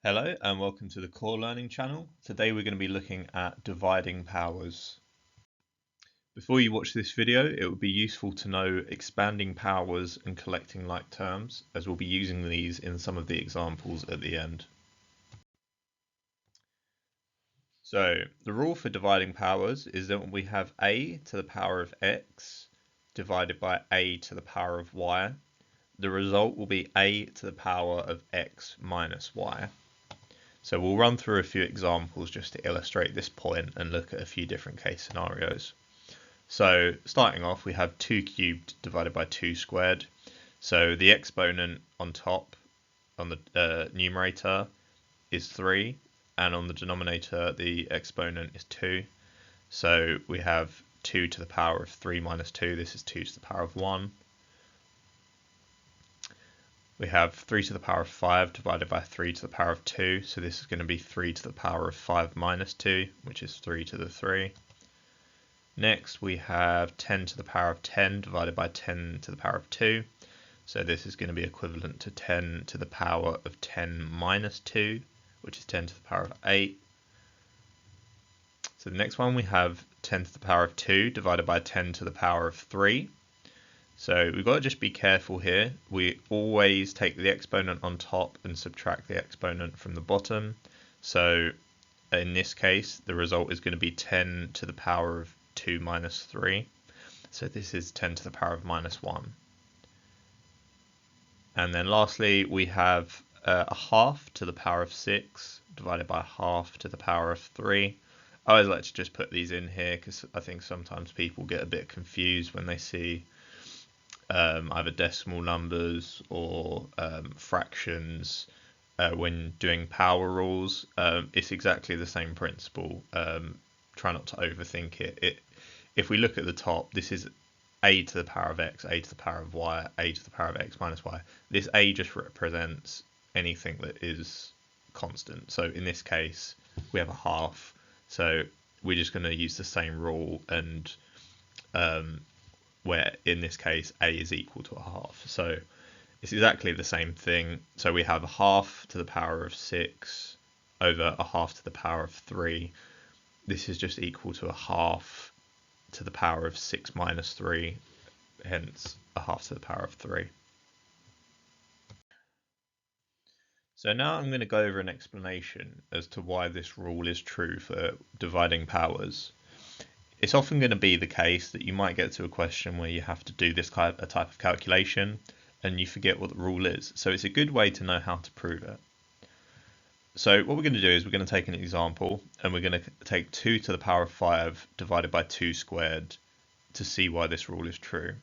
Hello and welcome to the Core Learning channel. Today we're going to be looking at dividing powers. Before you watch this video, it would be useful to know expanding powers and collecting like terms, as we'll be using these in some of the examples at the end. So the rule for dividing powers is that we have a to the power of x divided by a to the power of y. The result will be a to the power of x minus y. So we'll run through a few examples just to illustrate this point and look at a few different case scenarios. So starting off, we have 2 cubed divided by 2 squared. So the exponent on top, on the numerator, is 3, and on the denominator, the exponent is 2. So we have 2 to the power of 3 minus 2. This is 2 to the power of 1. We have 3 to the power of 5 divided by 3 to the power of 2. So this is going to be 3 to the power of 5 minus 2, which is 3 to the 3. Next, we have 10 to the power of 10 divided by 10 to the power of 2. So this is going to be equivalent to 10 to the power of 10 minus 2, which is 10 to the power of 8. So the next one, we have 10 to the power of 2 divided by 10 to the power of 3. So we've got to just be careful here. We always take the exponent on top and subtract the exponent from the bottom. So in this case, the result is going to be 10 to the power of 2 minus 3. So this is 10 to the power of minus 1. And then lastly, we have a half to the power of 6 divided by half to the power of 3. I always like to just put these in here because I think sometimes people get a bit confused when they see either decimal numbers or fractions when doing power rules. It's exactly the same principle. Try not to overthink it. If we look at the top, this is a to the power of x, a to the power of y, a to the power of x minus y. This a just represents anything that is constant. So in this case, we have a half. So we're just going to use the same rule, and where in this case a is equal to a half. So it's exactly the same thing. So we have a half to the power of 6 over a half to the power of 3. This is just equal to a half to the power of 6 minus 3, hence a half to the power of 3. So now I'm going to go over an explanation as to why this rule is true for dividing powers. It's often going to be the case that you might get to a question where you have to do this type of calculation and you forget what the rule is. So it's a good way to know how to prove it. So what we're going to do is we're going to take an example, and we're going to take 2 to the power of 5 divided by 2 squared to see why this rule is true.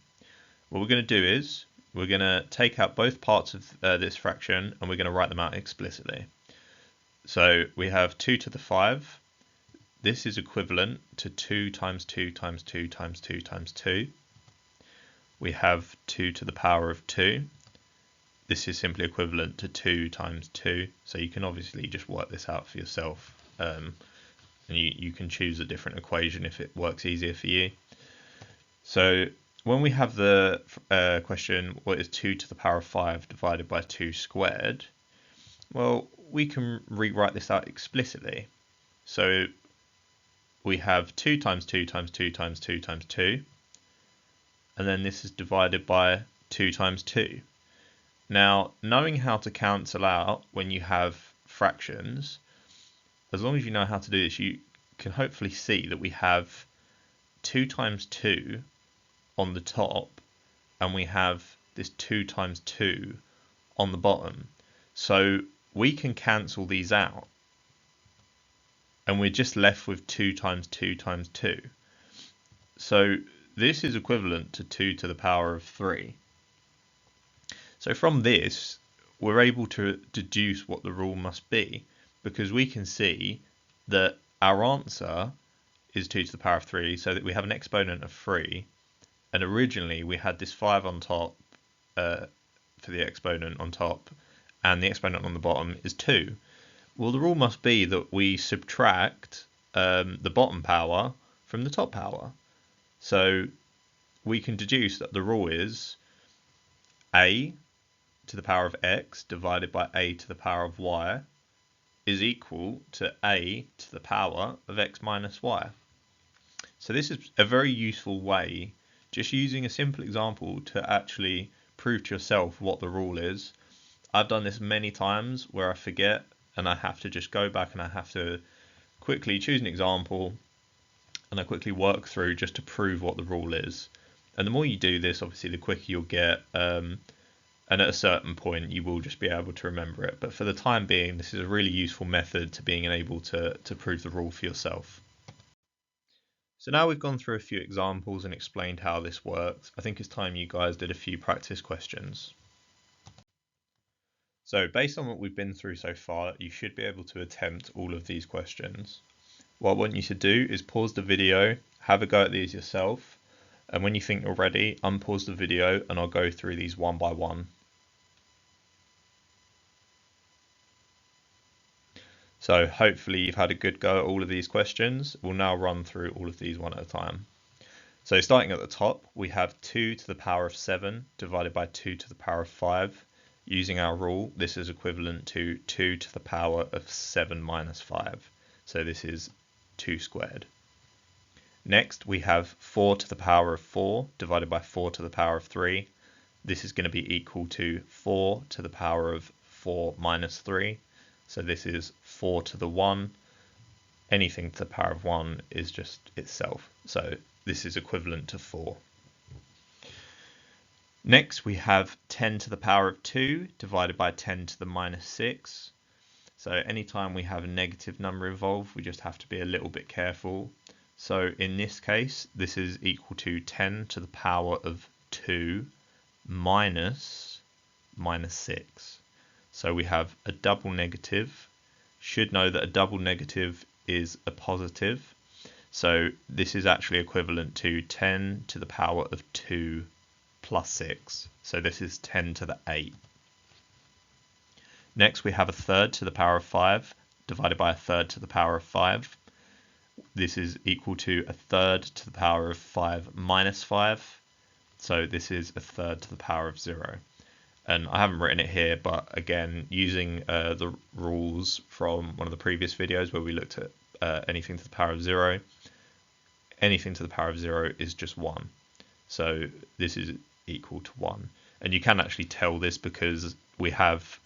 What we're going to do is we're going to take out both parts of this fraction, and we're going to write them out explicitly. So we have 2 to the 5. This is equivalent to 2 times 2 times 2 times 2 times 2. We have 2 to the power of 2. This is simply equivalent to 2 times 2. So you can obviously just work this out for yourself. And you can choose a different equation if it works easier for you. So when we have the question, what is 2 to the power of 5 divided by 2 squared? Well, we can rewrite this out explicitly. So we have 2 times 2 times 2 times 2 times 2, and then this is divided by 2 times 2. Now, knowing how to cancel out when you have fractions, as long as you know how to do this, you can hopefully see that we have 2 times 2 on the top, and we have this 2 times 2 on the bottom. So we can cancel these out, and we're just left with 2 times 2 times 2. So this is equivalent to 2 to the power of 3. So from this, we're able to deduce what the rule must be, because we can see that our answer is 2 to the power of 3, so that we have an exponent of 3, and originally we had this 5 on top for the exponent on top, and the exponent on the bottom is 2. Well, the rule must be that we subtract the bottom power from the top power. So we can deduce that the rule is a to the power of x divided by a to the power of y is equal to a to the power of x minus y. So this is a very useful way, just using a simple example to actually prove to yourself what the rule is. I've done this many times where I forget and I have to just go back and I have to quickly choose an example and I quickly work through just to prove what the rule is. And the more you do this, obviously, the quicker you'll get. And at a certain point, you will just be able to remember it. But for the time being, this is a really useful method to being able to prove the rule for yourself. So now we've gone through a few examples and explained how this works. I think it's time you guys did a few practice questions. So based on what we've been through so far, you should be able to attempt all of these questions. What I want you to do is pause the video, have a go at these yourself, and when you think you're ready, unpause the video and I'll go through these one by one. So hopefully you've had a good go at all of these questions. We'll now run through all of these one at a time. So starting at the top, we have 2 to the power of 7 divided by 2 to the power of 5. Using our rule, this is equivalent to 2 to the power of 7 minus 5. So this is 2 squared. Next, we have 4 to the power of 4 divided by 4 to the power of 3. This is going to be equal to 4 to the power of 4 minus 3. So this is 4 to the 1. Anything to the power of 1 is just itself. So this is equivalent to 4. Next, we have 10 to the power of 2 divided by 10 to the minus 6. So anytime we have a negative number involved, we just have to be a little bit careful. So in this case, this is equal to 10 to the power of 2 minus 6. So we have a double negative. Should know that a double negative is a positive. So this is actually equivalent to 10 to the power of 2 plus 6. So this is 10 to the 8. Next, we have a third to the power of 5 divided by a third to the power of 5. This is equal to a third to the power of 5 minus 5. So this is a third to the power of 0. And I haven't written it here, but again, using the rules from one of the previous videos where we looked at anything to the power of 0, anything to the power of 0 is just 1. So this is equal to 1. And you can actually tell this because we have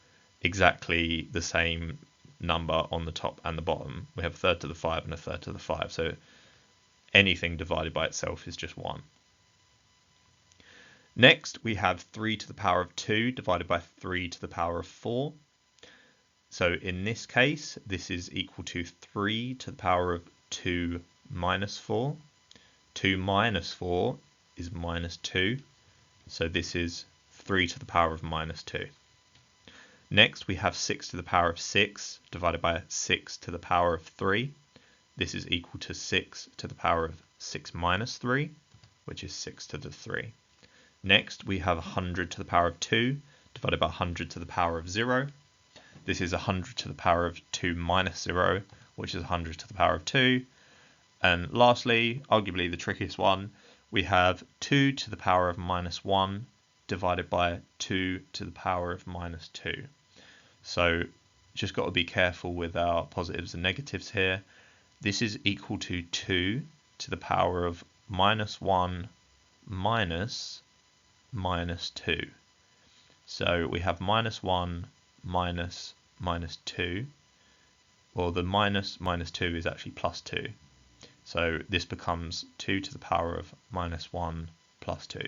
exactly the same number on the top and the bottom. We have a third to the 5 and a third to the 5. So anything divided by itself is just 1. Next, we have 3 to the power of 2 divided by 3 to the power of 4. So in this case, this is equal to 3 to the power of 2 minus 4. 2 minus 4 is minus 2. So this is 3 to the power of minus 2. Next, we have 6 to the power of 6 divided by 6 to the power of 3. This is equal to 6 to the power of 6 minus 3, which is 6 to the 3. Next, we have 100 to the power of 2 divided by 100 to the power of 0. This is 100 to the power of 2 minus 0, which is 100 to the power of 2. And lastly, arguably the trickiest one, we have 2 to the power of minus 1 divided by 2 to the power of minus 2. So just got to be careful with our positives and negatives here. This is equal to 2 to the power of minus 1 minus 2. So we have minus 1 minus 2. Well, the minus 2 is actually plus 2. So this becomes 2 to the power of minus 1 plus 2.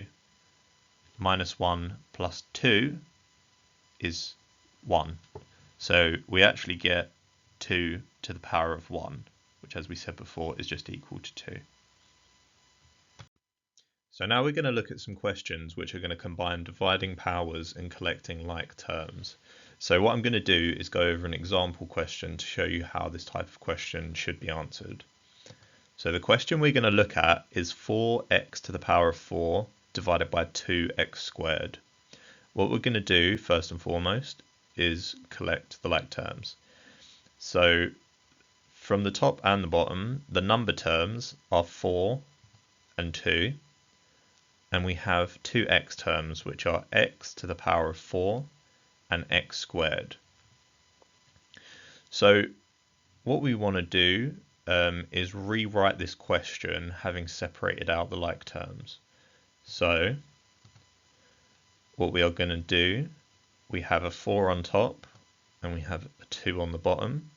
Minus 1 plus 2 is 1. So we actually get 2 to the power of 1, which, as we said before, is just equal to 2. So now we're going to look at some questions which are going to combine dividing powers and collecting like terms. So what I'm going to do is go over an example question to show you how this type of question should be answered. So the question we're going to look at is 4x to the power of 4 divided by 2x squared. What we're going to do first and foremost is collect the like terms. So from the top and the bottom, the number terms are 4 and 2. And we have two x terms, which are x to the power of 4 and x squared. So what we want to do is rewrite this question having separated out the like terms. So what we are going to do, we have a 4 on top and we have a 2 on the bottom,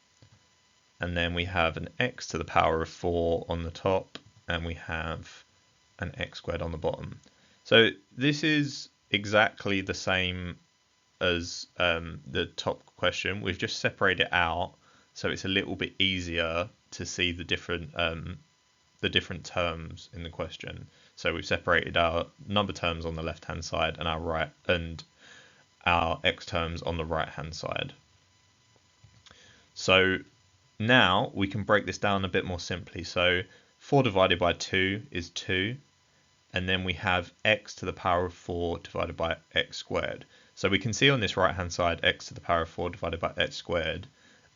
and then we have an x to the power of 4 on the top, and we have an x squared on the bottom. So this is exactly the same as the top question. We've just separated it out so it's a little bit easier to see the different terms in the question. So we've separated our number terms on the left hand side and our x terms on the right hand side. So now we can break this down a bit more simply. So 4 divided by 2 is 2, and then we have x to the power of 4 divided by x squared. So we can see on this right hand side x to the power of 4 divided by x squared.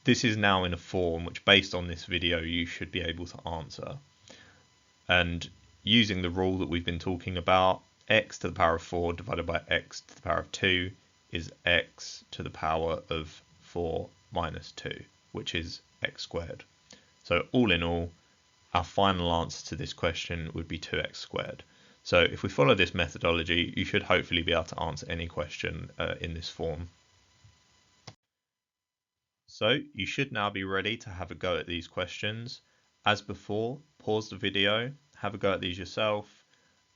This is now in a form which, based on this video, you should be able to answer. And using the rule that we've been talking about, x to the power of 4 divided by x to the power of 2 is x to the power of 4 minus 2, which is x squared. So all in all, our final answer to this question would be 2x squared. So if we follow this methodology, you should hopefully be able to answer any question in this form. So you should now be ready to have a go at these questions. As before, pause the video, have a go at these yourself,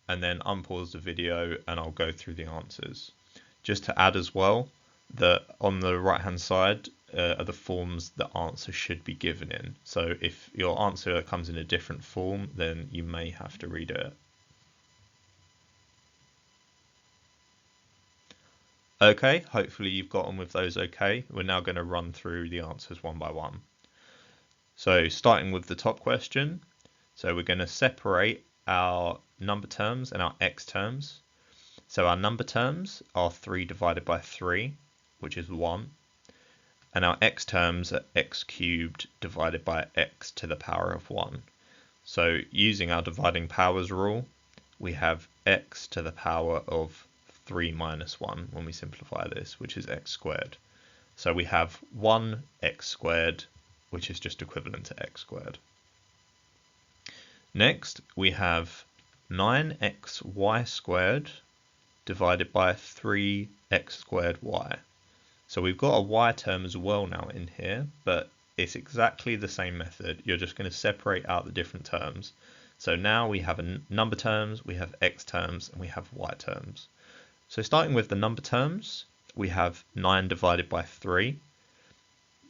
and then unpause the video and I'll go through the answers. Just to add as well, that on the right hand side are the forms the answer should be given in. So if your answer comes in a different form, then you may have to redo it. Okay, hopefully you've got on with those okay. We're now going to run through the answers one by one. So starting with the top question, so we're going to separate our number terms and our x terms. So our number terms are 3 divided by 3, which is 1. And our x terms are x cubed divided by x to the power of 1. So using our dividing powers rule, we have x to the power of 3 minus 1 when we simplify this, which is x squared. So we have 1x squared, which is just equivalent to x squared. Next, we have 9xy squared divided by 3x squared y. So we've got a y term as well now in here, but it's exactly the same method. You're just going to separate out the different terms. So now we have number terms, we have x terms, and we have y terms. So starting with the number terms, we have 9 divided by 3,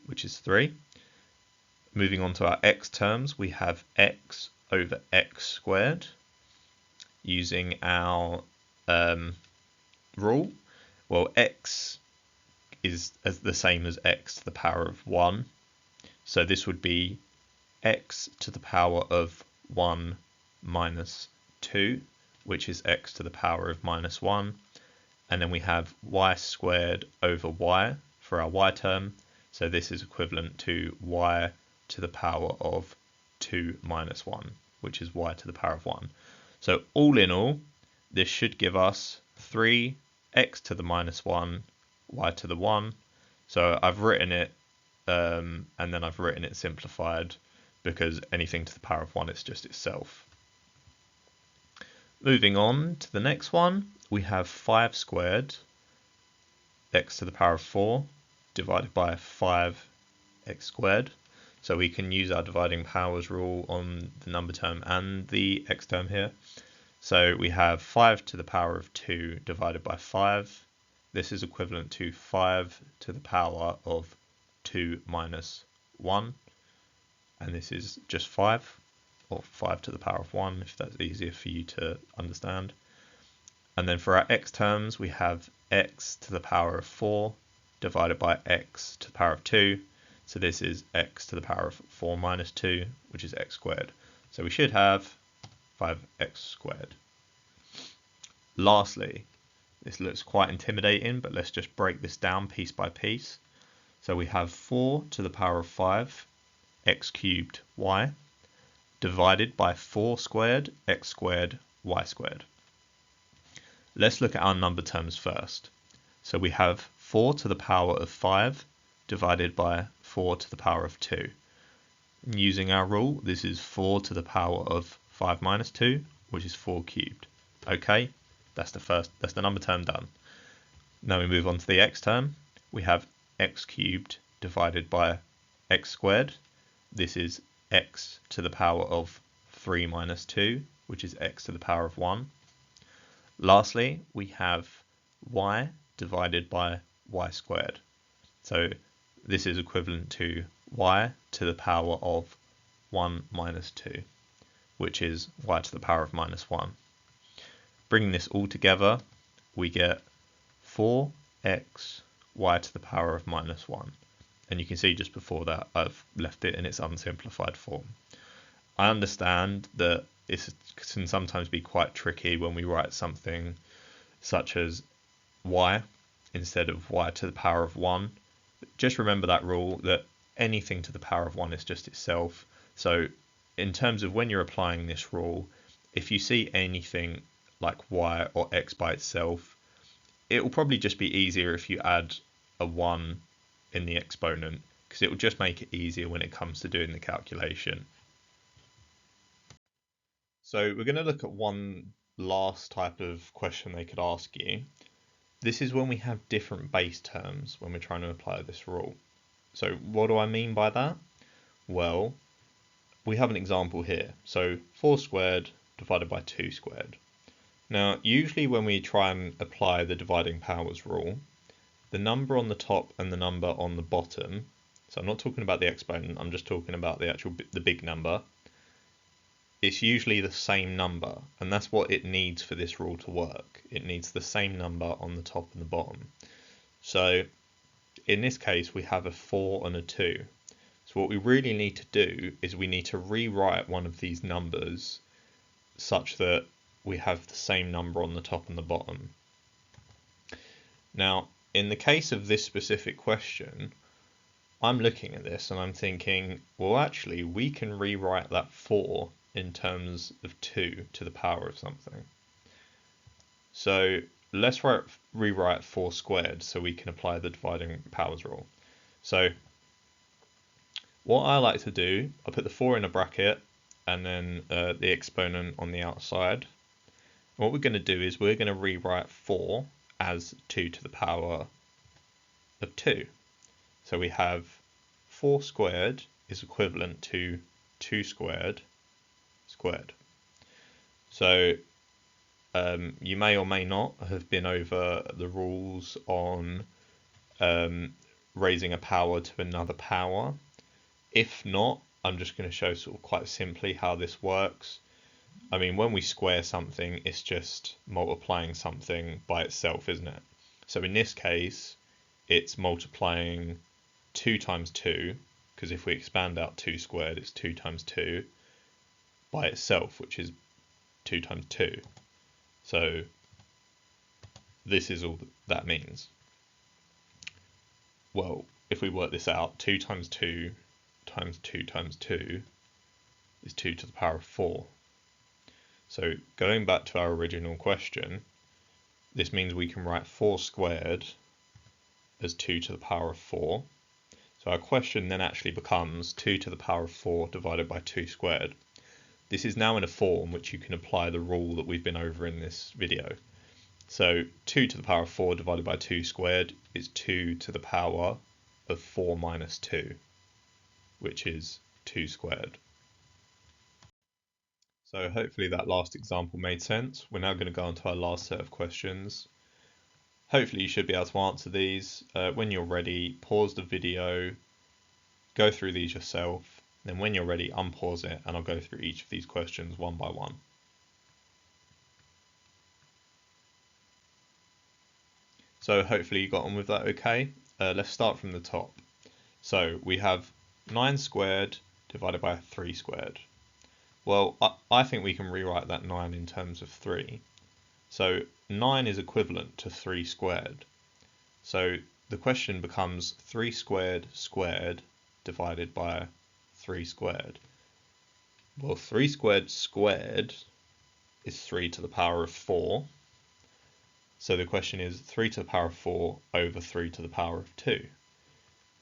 which is 3. Moving on to our x terms, we have x over x squared. Using our rule, well, x is the same as x to the power of 1. So this would be x to the power of 1 minus 2, which is x to the power of minus 1. And then we have y squared over y for our y term. So this is equivalent to y to the power of 2 minus 1, which is y to the power of 1. So all in all, this should give us 3x to the minus 1, y to the 1. So I've written it, and then I've written it simplified, because anything to the power of 1 is just itself. Moving on to the next one, we have 5 squared x to the power of 4 divided by 5x squared. So we can use our dividing powers rule on the number term and the x term here. So we have 5 to the power of 2 divided by 5. This is equivalent to 5 to the power of 2 minus 1. And this is just 5, or 5 to the power of 1, if that's easier for you to understand. And then for our x terms, we have x to the power of 4 divided by x to the power of 2. So this is x to the power of 4 minus 2, which is x squared. So we should have 5x squared. Lastly, this looks quite intimidating, but let's just break this down piece by piece. So we have 4 to the power of 5 x cubed y divided by 4 squared x squared y squared. Let's look at our number terms first. So we have 4 to the power of 5 divided by 4 to the power of 2. Using our rule, this is 4 to the power of 5 minus 2, which is 4 cubed. Okay, that's the number term done. Now we move on to the x term. We have x cubed divided by x squared. This is x to the power of 3 minus 2, which is x to the power of 1. Lastly, we have y divided by y squared. So this is equivalent to y to the power of 1 minus 2, which is y to the power of minus 1. Bringing this all together, we get 4x y to the power of minus 1. And you can see just before that I've left it in its unsimplified form. I understand that it can sometimes be quite tricky when we write something such as y instead of y to the power of 1. Just remember that rule, that anything to the power of 1 is just itself. So in terms of when you're applying this rule, if you see anything like y or x by itself, it will probably just be easier if you add a 1 in the exponent, because it will just make it easier when it comes to doing the calculation. So we're going to look at one last type of question they could ask you. This is when we have different base terms when we're trying to apply this rule. So what do I mean by that? Well, we have an example here. So 4 squared divided by 2 squared. Now, usually when we try and apply the dividing powers rule, the number on the top and the number on the bottom, so I'm not talking about the exponent, I'm just talking about the big number, it's usually the same number, and that's what it needs for this rule to work. It needs the same number on the top and the bottom. So in this case, we have a 4 and a 2. So what we really need to do is we need to rewrite one of these numbers such that we have the same number on the top and the bottom. Now, in the case of this specific question, I'm looking at this and I'm thinking, well, actually, we can rewrite that 4 in terms of 2 to the power of something. So let's rewrite 4 squared so we can apply the dividing powers rule. So what I like to do, I put the 4 in a bracket and then the exponent on the outside. What we're going to do is we're going to rewrite 4 as 2 to the power of 2. So we have 4 squared is equivalent to 2 squared squared. So you may or may not have been over the rules on raising a power to another power. If not, I'm just going to show sort of quite simply how this works. I mean, when we square something, it's just multiplying something by itself, isn't it? So in this case, it's multiplying 2 times 2, because if we expand out 2 squared, it's 2 times 2, by itself, which is 2 times 2. So this is all that means. Well, if we work this out, 2 times 2 times 2 times 2 is 2 to the power of 4. So going back to our original question, this means we can write 4 squared as 2 to the power of 4. So our question then actually becomes 2 to the power of 4 divided by 2 squared. This is now in a form which you can apply the rule that we've been over in this video. So 2 to the power of 4 divided by 2 squared is 2 to the power of 4 minus 2, which is 2 squared. So hopefully that last example made sense. We're now going to go on to our last set of questions. Hopefully you should be able to answer these. When you're ready, pause the video, go through these yourself. Then when you're ready, unpause it and I'll go through each of these questions one by one. So hopefully you got on with that okay. Let's start from the top. So we have 9 squared divided by 3 squared. Well, I think we can rewrite that 9 in terms of 3. So 9 is equivalent to 3 squared. So the question becomes 3 squared squared divided by 3 squared. Well, 3 squared squared is 3 to the power of 4. So the question is 3 to the power of 4 over 3 to the power of 2.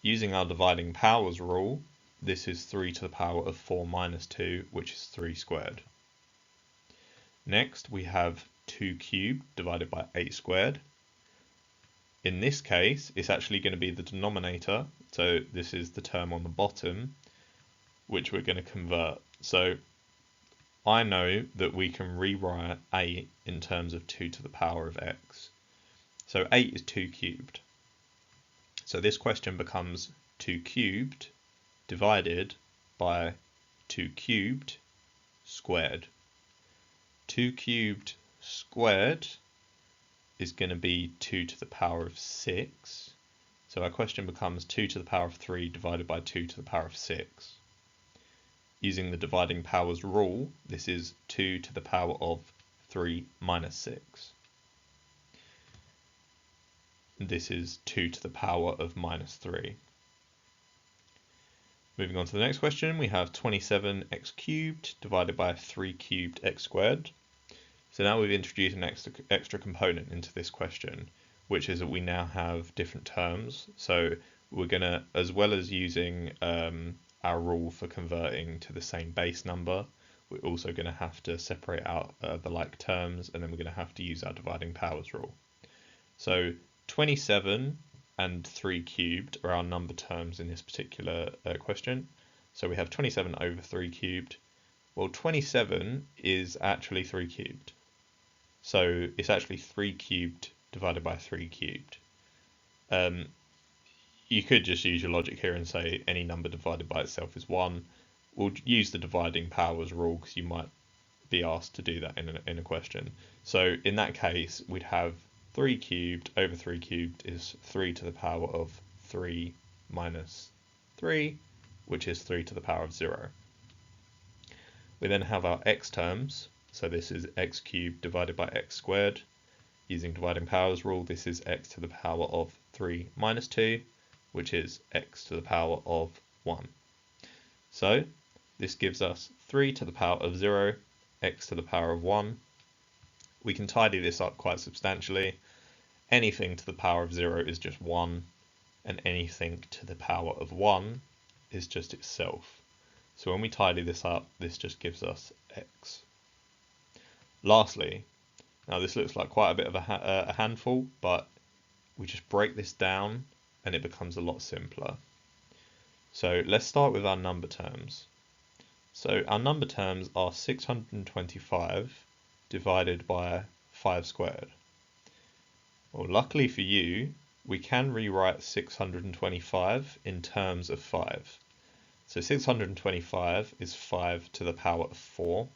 Using our dividing powers rule, this is 3 to the power of 4 minus 2, which is 3 squared. Next, we have 2 cubed divided by 8 squared. In this case, it's actually going to be the denominator, so this is the term on the bottom, which we're going to convert. So I know that we can rewrite 8 in terms of 2 to the power of x. So 8 is 2 cubed. So this question becomes 2 cubed divided by 2 cubed squared. 2 cubed squared is going to be 2 to the power of 6. So our question becomes 2 to the power of 3 divided by 2 to the power of 6. Using the dividing powers rule, this is 2 to the power of 3 minus 6. This is 2 to the power of minus 3. Moving on to the next question, we have 27x cubed divided by 3 cubed x squared. So now we've introduced an extra component into this question, which is that we now have different terms. So we're going to, as well as using our rule for converting to the same base number, we're also going to have to separate out the like terms, and then we're going to have to use our dividing powers rule. So 27 and 3 cubed are our number terms in this particular question. So we have 27 over 3 cubed. Well, 27 is actually 3 cubed. So it's actually 3 cubed divided by 3 cubed. You could just use your logic here and say any number divided by itself is 1. We'll use the dividing powers rule because you might be asked to do that in a question. So in that case, we'd have 3 cubed over 3 cubed is 3 to the power of 3 minus 3, which is 3 to the power of 0. We then have our x terms. So this is x cubed divided by x squared. Using dividing powers rule, this is x to the power of 3 minus 2, which is x to the power of 1. So this gives us 3 to the power of 0, x to the power of 1. We can tidy this up quite substantially. Anything to the power of 0 is just 1, and anything to the power of 1 is just itself. So when we tidy this up, this just gives us x. Lastly, now this looks like quite a bit of a handful, but we just break this down and it becomes a lot simpler. So let's start with our number terms. So our number terms are 625 divided by 5 squared. Well, luckily for you, we can rewrite 625 in terms of 5. So 625 is 5 to the power of 4.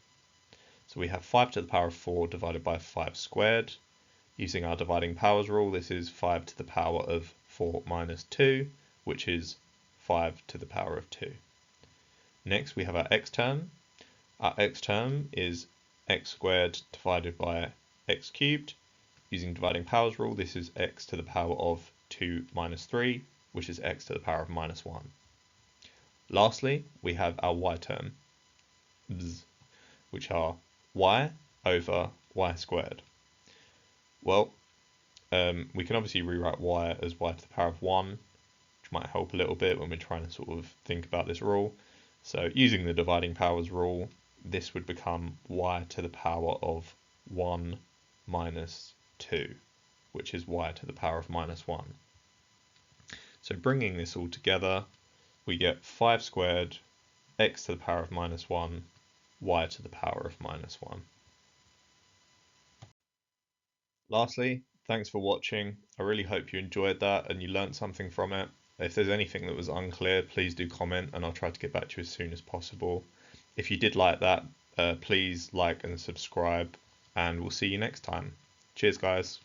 So we have 5 to the power of 4 divided by 5 squared. Using our dividing powers rule, this is 5 to the power of 4 minus 2, which is 5 to the power of 2. Next, we have our x term. Our x term is x squared divided by x cubed. Using dividing powers rule, this is x to the power of 2 minus 3, which is x to the power of minus 1. Lastly, we have our y term, which are y over y squared. Well, we can obviously rewrite y as y to the power of 1, which might help a little bit when we're trying to sort of think about this rule. So using the dividing powers rule, this would become y to the power of 1 minus 2, which is y to the power of minus 1. So bringing this all together, we get 5 squared, x to the power of minus 1, y to the power of minus 1. Lastly, thanks for watching. I really hope you enjoyed that and you learned something from it. If there's anything that was unclear, please do comment and I'll try to get back to you as soon as possible. If you did like that, please like and subscribe, and we'll see you next time. Cheers, guys.